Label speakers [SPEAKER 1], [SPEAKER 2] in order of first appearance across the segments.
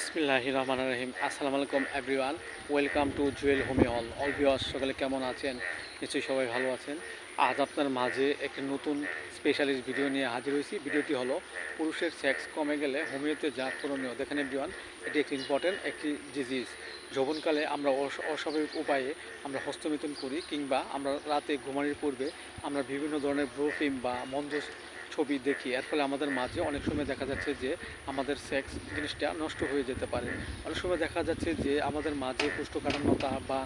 [SPEAKER 1] বিসমিল্লাহির রহমানির রহিম। আসসালামু আলাইকুম everyone, welcome to Jewel Homi all viewers, সকলে কেমন আছেন? নিশ্চয়ই সবাই ভালো আছেন। আজ আপনার মাঝে একটি নতুন স্পেশালিস্ট ভিডিও নিয়ে হাজির হয়েছি। ভিডিওটি হলো পুরুষের সেক্স কমে গেলে হোমিওতে যা করণীয়। দেখেন এভরিওয়ান, এটি একটি ইম্পর্টেন্ট একটি ডিজিজ। যৌবনকালে আমরা অস্বাভাবিক উপায়ে আমরা হস্তমিথুন করি, কিংবা আমরা রাতে ঘুমানোর পূর্বে আমরা বিভিন্ন ধরনের ব্রো ফিল্ম বা মন্দ ছবি দেখি। এর ফলে আমাদের মাঝে অনেক সময় দেখা যাচ্ছে যে আমাদের সেক্স জিনিসটা নষ্ট হয়ে যেতে পারে। অনেক সময় দেখা যাচ্ছে যে আমাদের মাঝে কোষ্ঠকাঠিন্যতা বা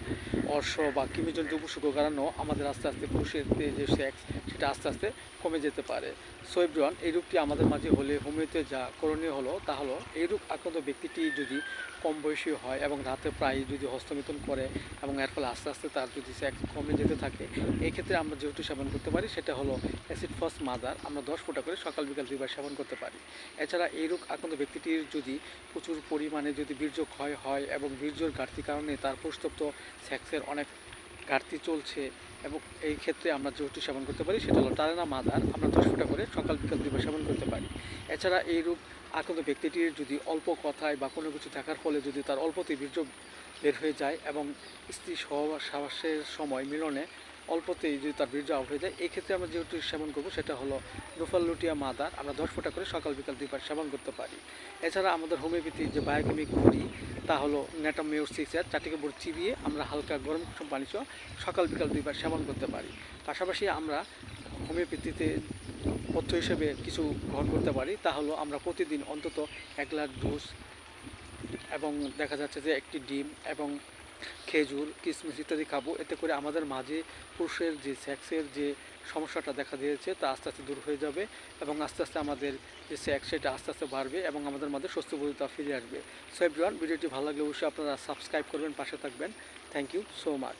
[SPEAKER 1] অর্শ বা কৃমিজনিত উপসর্গ কারণেও আমাদের আস্তে আস্তে পুরুষের যে সেক্স সেটা আস্তে আস্তে কমে যেতে পারে। সো এভরিওয়ান, এই রোগটি আমাদের মাঝে হলে হোমিওতে যা করণীয় হলো তা হলো, এই রোগ আক্রান্ত ব্যক্তিটি যদি কম বয়সী হয় এবং রাতে প্রায় যদি হস্তমিথুন করে এবং এর ফলে আস্তে আস্তে তার যদি সেক্স কমে যেতে থাকে, এই ক্ষেত্রে আমরা যেহেতু সেবন করতে পারি সেটা হলো অ্যাসিড ফস মাদার। আমরা 10 ফোঁটা করে সকাল বিকাল 2 বার সেবন করতে পারি। এছাড়া এই রোগ আক্রান্ত ব্যক্তিটির যদি প্রচুর পরিমাণে যদি বীর্য ক্ষয় হয় এবং বীর্যর ঘাটতির কারণে তার প্রস্তুত সেক্সের অনেক ঘাটতি চলছে, এবং এই ক্ষেত্রে আমরা যেহেতু সেবন করতে পারি সেটা হলো টারেনা মাদার। আমরা 10 ফোঁটা করে সকাল বিকাল 2 বার সেবন করতে পারি। এছাড়া এই রোগ আক্রান্ত ব্যক্তিটির যদি অল্প কথায় বা কোনো কিছু থাকার ফলে যদি তার অল্পতেই বীর্য বের হয়ে যায় এবং স্ত্রী সহবাসের সময় মিলনে অল্পতেই যদি তার বীর্য আউট হয়ে যায়, এই ক্ষেত্রে আমরা যেহেতু সেবন করবো সেটা হলো ডোফালুটিয়া মাদার। আমরা 10 ফোঁটা করে সকাল বিকাল 2 বার সেবন করতে পারি। এছাড়া আমাদের হোমিওপ্যাথির যে বায়োকেমিক বড়ি, তা হলো নেটামিওর 6 চারটিকে বড়ি চিবিয়ে আমরা হালকা গরম কুসুম পানি সহ সকাল বিকাল 2 বার সেবন করতে পারি। পাশাপাশি আমরা হোমিওপ্যাথিতে পথ্য হিসেবে কিছু গ্রহণ করতে পারি, তা হলো আমরা প্রতিদিন অন্তত 1 গ্লাস জুস এবং দেখা যাচ্ছে যে একটি ডিম এবং খেজুর, কিশমিশ ইত্যাদি খাবো। এতে করে আমাদের মাঝে পুরুষের যে সেক্সের যে সমস্যাটা দেখা দিয়েছে তা আস্তে আস্তে দূর হয়ে যাবে এবং আস্তে আস্তে আমাদের যে সেক্স সেটা আস্তে আস্তে বাড়বে এবং আমাদের মধ্যে স্বস্তিবোধতা ফিরে আসবে। সো এভরিওয়ান, ভিডিওটি ভালো লাগলে অবশ্যই আপনারা সাবস্ক্রাইব করবেন, পাশে থাকবেন। Thank you so much.